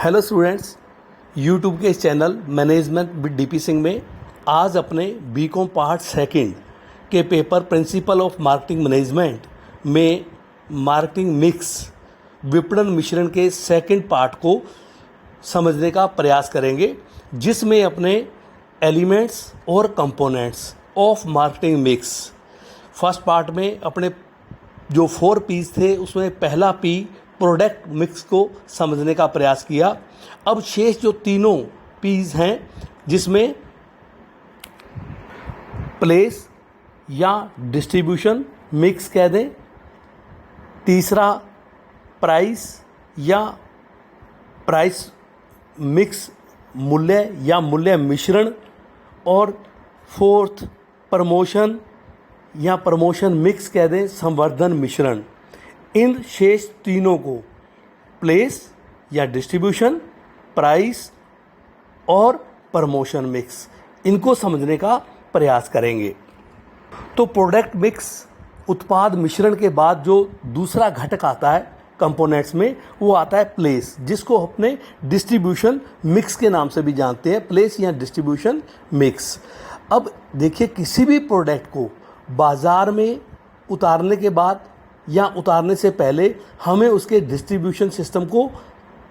Hello students, YouTube के इस channel management with DP Singh में आज अपने बीकॉम पार्ट सेकंड के paper principle of marketing management में मार्केटिंग मिक्स विपणन मिश्रण के सेकंड पार्ट को समझने का प्रयास करेंगे, जिसमें अपने एलिमेंट्स और components of marketing mix first part में अपने जो 4 पीस थे उसमें पहला पी प्रोडक्ट मिक्स को समझने का प्रयास किया। अब शेष जो तीनों पीस हैं, जिसमें प्लेस या डिस्ट्रीब्यूशन मिक्स कह दें, तीसरा प्राइस या प्राइस मिक्स मूल्य या मूल्य मिश्रण, और फोर्थ प्रमोशन या प्रमोशन मिक्स कह दें संवर्धन मिश्रण। इन शेष तीनों को प्लेस या डिस्ट्रीब्यूशन, प्राइस और प्रमोशन मिक्स, इनको समझने का प्रयास करेंगे। तो प्रोडक्ट मिक्स उत्पाद मिश्रण के बाद जो दूसरा घटक आता है कंपोनेंट्स में, वो आता है प्लेस, जिसको अपने डिस्ट्रीब्यूशन मिक्स के नाम से भी जानते हैं, प्लेस या डिस्ट्रीब्यूशन मिक्स। अब देखिए, किसी भी प्रोडक्ट को बाज़ार में उतारने के बाद या उतारने से पहले हमें उसके डिस्ट्रीब्यूशन सिस्टम को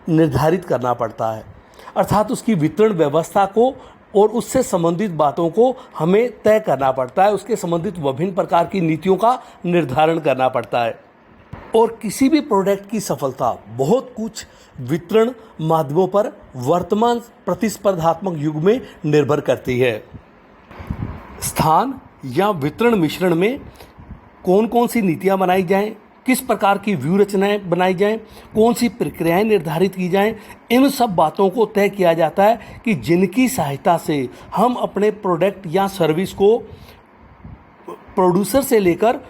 निर्धारित करना पड़ता है, अर्थात उसकी वितरण व्यवस्था को और उससे संबंधित बातों को हमें तय करना पड़ता है, उसके संबंधित विभिन्न प्रकार की नीतियों का निर्धारण करना पड़ता है। और किसी भी प्रोडक्ट की सफलता बहुत कुछ वितरण माध्यमों पर वर्तमान प्रतिस्पर्धात्मक युग में निर्भर करती है। स्थान या वितरण मिश्रण में कौन कौन सी नीतियां बनाई जाएं, किस प्रकार की व्यूह रचनाएं बनाई जाएं, कौन सी प्रक्रियाएं निर्धारित की जाएं, इन सब बातों को तय किया जाता है कि जिनकी सहायता से हम अपने प्रोडक्ट या सर्विस को प्रोड्यूसर से लेकर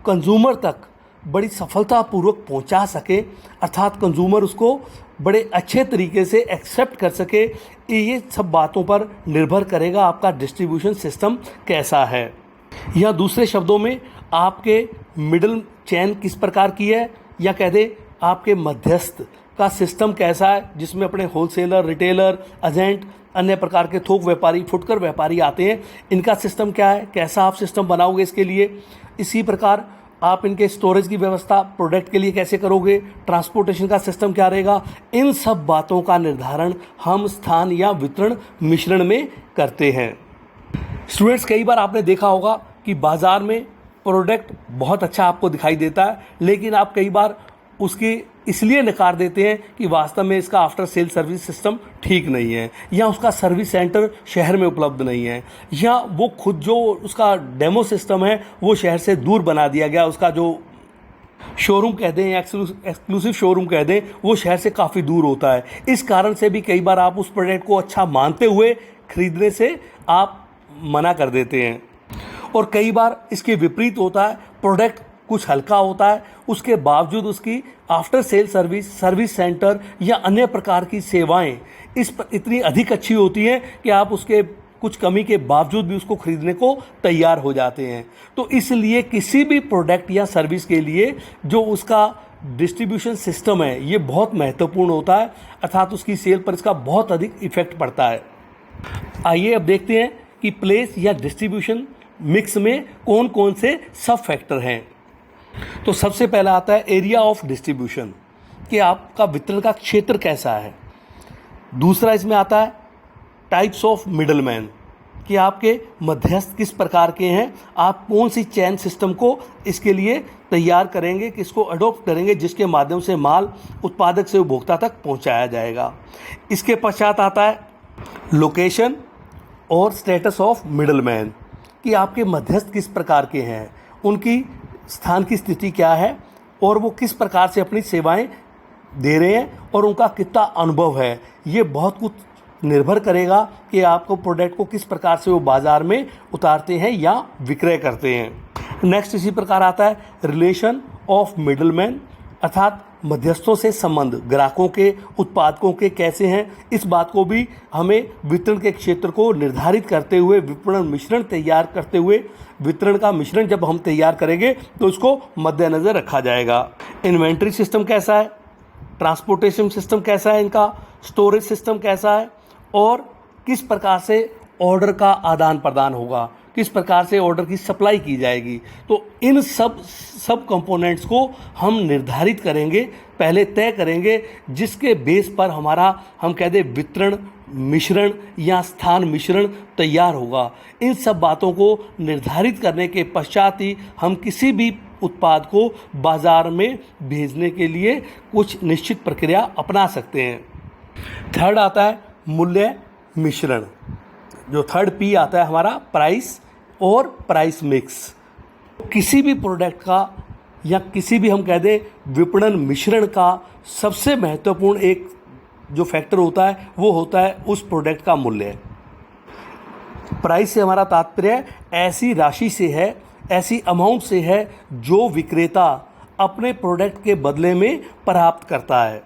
कंज्यूमर तक बड़ी सफलतापूर्वक पहुंचा सके, अर्थात कंज्यूमर उसको बड़े अच्छे तरीके से एक्सेप्ट कर सके। ये सब बातों पर निर्भर करेगा आपका डिस्ट्रीब्यूशन सिस्टम कैसा है, या दूसरे शब्दों में आपके मिडिल चेन किस प्रकार की है, या कह दे आपके मध्यस्थ का सिस्टम कैसा है, जिसमें अपने होलसेलर, रिटेलर, एजेंट, अन्य प्रकार के थोक व्यापारी, फुटकर व्यापारी आते हैं। इनका सिस्टम क्या है, कैसा आप सिस्टम बनाओगे इसके लिए। इसी प्रकार आप इनके स्टोरेज की व्यवस्था प्रोडक्ट के लिए कैसे करोगे, ट्रांसपोर्टेशन का सिस्टम क्या रहेगा। इन सब बातों का निर्धारण हम स्थान या वितरण मिश्रण में करते हैं। स्टूडेंट्स, कई बार आपने देखा होगा कि बाज़ार में प्रोडक्ट बहुत अच्छा आपको दिखाई देता है, लेकिन आप कई बार उसकी इसलिए नकार देते हैं कि वास्तव में इसका आफ्टर सेल सर्विस सिस्टम ठीक नहीं है, या उसका सर्विस सेंटर शहर में उपलब्ध नहीं है, या वो खुद जो उसका डेमो सिस्टम है वो शहर से दूर बना दिया गया, उसका जो शोरूम कह दें या एक्सक्लूसिव शोरूम कह दें, वो शहर से काफ़ी दूर होता है। इस कारण से भी कई बार आप उस प्रोडक्ट को अच्छा मानते हुए खरीदने से आप मना कर देते हैं। और कई बार इसके विपरीत होता है, प्रोडक्ट कुछ हल्का होता है, उसके बावजूद उसकी आफ्टर सेल सर्विस सेंटर या अन्य प्रकार की सेवाएं इस पर इतनी अधिक अच्छी होती हैं कि आप उसके कुछ कमी के बावजूद भी उसको खरीदने को तैयार हो जाते हैं। तो इसलिए किसी भी प्रोडक्ट या सर्विस के लिए जो उसका डिस्ट्रीब्यूशन सिस्टम है, ये बहुत महत्वपूर्ण होता है, अर्थात उसकी सेल पर इसका बहुत अधिक इफेक्ट पड़ता है। आइए अब देखते हैं कि प्लेस या डिस्ट्रीब्यूशन मिक्स में कौन कौन से सब फैक्टर हैं। तो सबसे पहला आता है एरिया ऑफ डिस्ट्रीब्यूशन, कि आपका वितरण का क्षेत्र कैसा है। दूसरा इसमें आता है टाइप्स ऑफ मिडलमैन, कि आपके मध्यस्थ किस प्रकार के हैं, आप कौन सी चेन सिस्टम को इसके लिए तैयार करेंगे, किसको अडॉप्ट करेंगे, जिसके माध्यम से माल उत्पादक से उपभोक्ता तक पहुंचाया जाएगा। इसके पश्चात आता है लोकेशन और स्टेटस ऑफ मिडलमैन, कि आपके मध्यस्थ किस प्रकार के हैं, उनकी स्थान की स्थिति क्या है, और वो किस प्रकार से अपनी सेवाएं दे रहे हैं, और उनका कितना अनुभव है। ये बहुत कुछ निर्भर करेगा कि आपको प्रोडक्ट को किस प्रकार से वो बाज़ार में उतारते हैं या विक्रय करते हैं। नेक्स्ट इसी प्रकार आता है रिलेशन ऑफ मिडलमैन, अर्थात मध्यस्थों से संबंध, ग्राहकों के, उत्पादकों के कैसे हैं। इस बात को भी हमें वितरण के क्षेत्र को निर्धारित करते हुए, विपणन मिश्रण तैयार करते हुए, वितरण का मिश्रण जब हम तैयार करेंगे तो उसको मद्देनज़र रखा जाएगा। इन्वेंट्री सिस्टम कैसा है, ट्रांसपोर्टेशन सिस्टम कैसा है इनका, स्टोरेज सिस्टम कैसा है, और किस प्रकार से ऑर्डर का आदान प्रदान होगा, किस प्रकार से ऑर्डर की सप्लाई की जाएगी। तो इन सब कंपोनेंट्स को हम निर्धारित करेंगे, पहले तय करेंगे, जिसके बेस पर हमारा हम कह दें वितरण मिश्रण या स्थान मिश्रण तैयार होगा। इन सब बातों को निर्धारित करने के पश्चात ही हम किसी भी उत्पाद को बाज़ार में भेजने के लिए कुछ निश्चित प्रक्रिया अपना सकते हैं। थर्ड आता है मूल्य मिश्रण। जो थर्ड पी आता है हमारा प्राइस और प्राइस मिक्स। किसी भी प्रोडक्ट का या किसी भी हम कह दें विपणन मिश्रण का सबसे महत्वपूर्ण एक जो फैक्टर होता है वो होता है उस प्रोडक्ट का मूल्य। प्राइस से हमारा तात्पर्य ऐसी राशि से है, ऐसी अमाउंट से है जो विक्रेता अपने प्रोडक्ट के बदले में प्राप्त करता है।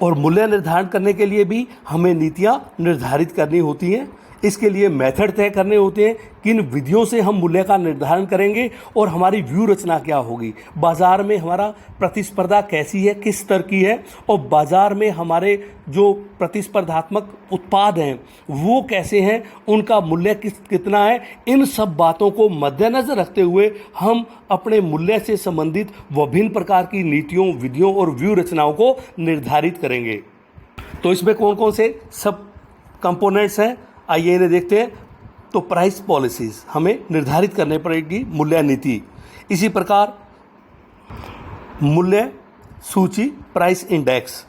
और मूल्य निर्धारण करने के लिए भी हमें नीतियाँ निर्धारित करनी होती हैं। इसके लिए मेथड तय करने होते हैं, किन विधियों से हम मूल्य का निर्धारण करेंगे और हमारी व्यू रचना क्या होगी, बाज़ार में हमारा प्रतिस्पर्धा कैसी है, किस स्तर की है, और बाज़ार में हमारे जो प्रतिस्पर्धात्मक उत्पाद हैं वो कैसे हैं, उनका मूल्य कितना है। इन सब बातों को मद्देनज़र रखते हुए हम अपने मूल्य से संबंधित विभिन्न प्रकार की नीतियों, विधियों और व्यू रचनाओं को निर्धारित करेंगे। तो इसमें कौन कौन से सब कंपोनेंट्स हैं, आइए इन्हें देखते हैं। तो प्राइस पॉलिसीज़ हमें निर्धारित करने पड़ेगी, मूल्य नीति। इसी प्रकार मूल्य सूची प्राइस इंडेक्स।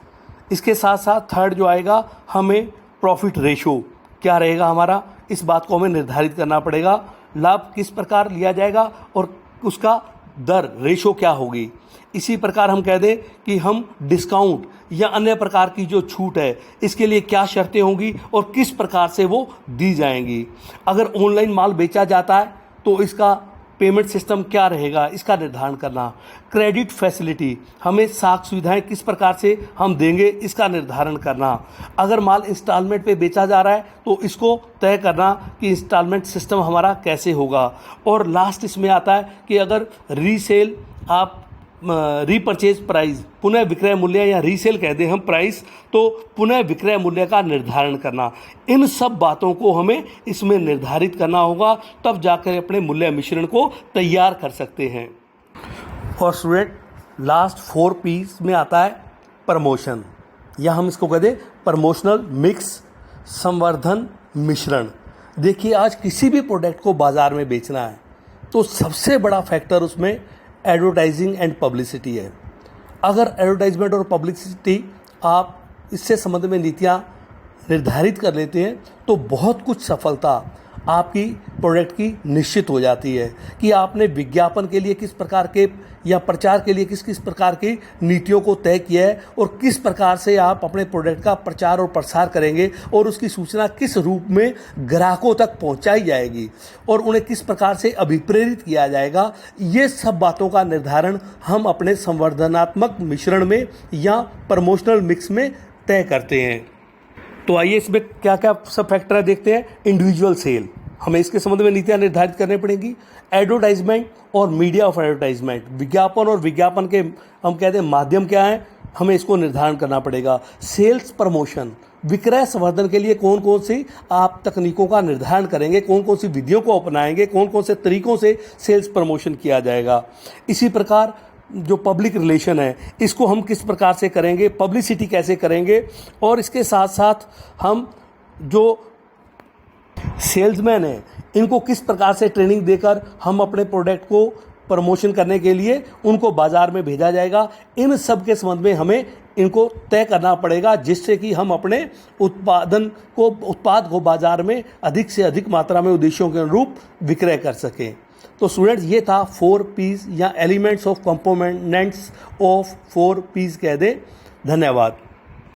इसके साथ साथ थर्ड जो आएगा हमें प्रॉफिट रेशो क्या रहेगा हमारा, इस बात को हमें निर्धारित करना पड़ेगा। लाभ किस प्रकार लिया जाएगा और उसका दर रेशो क्या होगी। इसी प्रकार हम कह दें कि हम डिस्काउंट या अन्य प्रकार की जो छूट है इसके लिए क्या शर्तें होंगी और किस प्रकार से वो दी जाएंगी। अगर ऑनलाइन माल बेचा जाता है तो इसका पेमेंट सिस्टम क्या रहेगा, इसका निर्धारण करना। क्रेडिट फैसिलिटी, हमें साख सुविधाएं किस प्रकार से हम देंगे, इसका निर्धारण करना। अगर माल इंस्टॉलमेंट पे बेचा जा रहा है तो इसको तय करना कि इंस्टॉलमेंट सिस्टम हमारा कैसे होगा। और लास्ट इसमें आता है कि अगर रीसेल आप रीपरचेज प्राइस, पुनः विक्रय मूल्य या रीसेल कह दें हम प्राइस, तो पुनः विक्रय मूल्य का निर्धारण करना। इन सब बातों को हमें इसमें निर्धारित करना होगा, तब जाकर अपने मूल्य मिश्रण को तैयार कर सकते हैं। और स्टूडेंट लास्ट 4 पीस में आता है प्रमोशन, या हम इसको कह दें प्रमोशनल मिक्स, संवर्धन मिश्रण। देखिए आज किसी भी प्रोडक्ट को बाज़ार में बेचना है तो सबसे बड़ा फैक्टर उसमें एडवर्टाइजिंग एंड पब्लिसिटी है। अगर एडवर्टाइजमेंट और पब्लिसिटी आप इससे संबंध में नीतियाँ निर्धारित कर लेते हैं तो बहुत कुछ सफलता आपकी प्रोडक्ट की निश्चित हो जाती है कि आपने विज्ञापन के लिए किस प्रकार के या प्रचार के लिए किस किस प्रकार की नीतियों को तय किया है और किस प्रकार से आप अपने प्रोडक्ट का प्रचार और प्रसार करेंगे और उसकी सूचना किस रूप में ग्राहकों तक पहुंचाई जाएगी और उन्हें किस प्रकार से अभिप्रेरित किया जाएगा। ये सब बातों का निर्धारण हम अपने संवर्धनात्मक मिश्रण में या प्रमोशनल मिक्स में तय करते हैं। तो आइए इसमें क्या क्या सब फैक्टर है देखते हैं। इंडिविजुअल सेल, हमें इसके संबंध में नीतियाँ निर्धारित करनी पड़ेंगी। एडवर्टाइजमेंट और मीडिया ऑफ एडवर्टाइजमेंट, विज्ञापन और विज्ञापन के हम कहते हैं माध्यम क्या है, हमें इसको निर्धारण करना पड़ेगा। सेल्स प्रमोशन, विक्रय संवर्धन के लिए कौन कौन सी आप तकनीकों का निर्धारण करेंगे, कौन कौन सी विधियों को अपनाएंगे, कौन कौन से तरीकों से सेल्स प्रमोशन किया जाएगा। इसी प्रकार जो पब्लिक रिलेशन है इसको हम किस प्रकार से करेंगे, पब्लिसिटी कैसे करेंगे, और इसके साथ साथ हम जो सेल्समैन हैं इनको किस प्रकार से ट्रेनिंग देकर हम अपने प्रोडक्ट को प्रमोशन करने के लिए उनको बाज़ार में भेजा जाएगा। इन सब के संबंध में हमें इनको तय करना पड़ेगा जिससे कि हम अपने उत्पाद को बाज़ार में अधिक से अधिक मात्रा में उद्देश्यों के अनुरूप विक्रय कर सकें। तो स्टूडेंट्स ये था 4 पीस या elements of components of 4 piece कह दें। धन्यवाद।